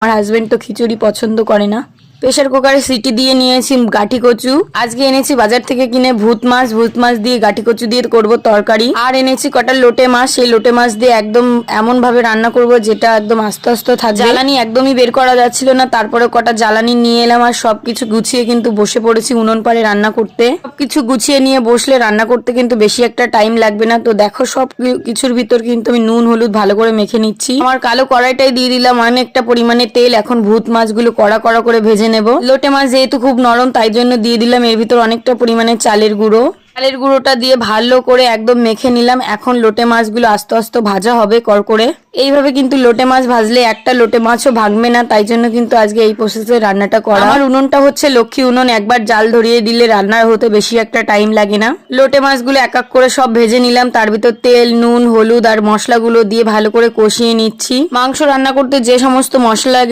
আমার হাজবেন্ড তো খিচুড়ি পছন্দ করে না। প্রেশার কুকারে সিটি দিয়ে নিয়েছি গাঠি কচু। আজকে এনেছি বাজার থেকে কিনে ভূত মাছ দিয়ে গাঠি কচু দিয়ে করব তরকারি। আর এনেছি কটা লোটে মাছ, সেই লোটে মাছ দিয়ে একদম এমন ভাবে রান্না করব যেটা একদম আস্তে আস্তে থাকবে। জ্বালানি একদমই বের করা যাচ্ছিল না, তারপরে কটা জ্বালানি নিয়ে এলাম আর সবকিছু গুছিয়ে কিন্তু বসে পড়েছি উনুন পাড়ে রান্না করতে। সবকিছু গুছিয়ে নিয়ে বসলে রান্না করতে কিন্তু বেশি একটা টাইম লাগবে না। তো দেখো সব কিছুর ভিতর কিন্তু আমি নুন হলুদ ভালো করে মেখে নিচ্ছি। আমার কালো কড়াইটাই দিয়ে দিলাম অনেকটা পরিমাণে তেল। এখন ভূত মাছগুলো কড়া কড়া করে ভেজে নেব। লোটে মাছ যেহেতু খুব নরম তাই জন্য দিয়ে দিলাম এর ভিতর অনেকটা পরিমাণে চালের গুঁড়ো। চালের গুঁড়োটা দিয়ে ভালো করে একদম মেখে নিলাম। এখন লোটে মাছগুলো আস্তে আস্তে ভাজা হবে করকরে। এইভাবে কিন্তু লোটে মাছ ভাজলে একটা লোটে মাছও ভাগবে না, তাই জন্য কিন্তু আজকে এই প্রসেসে রান্নাটা করা। আমার উনুনটা হচ্ছে লক্ষ্মী উনুন, একবার জাল ধরিয়ে দিলে রান্নার হতে বেশি একটা টাইম লাগে না। লোটে মাছগুলো এক এক করে সব ভেজে নিলাম, তার ভিতর তেল নুন হলুদ আর মশলাগুলো দিয়ে ভালো করে কষিয়ে নিচ্ছি। মাংস রান্না করতে যে সমস্ত মশলা লাগে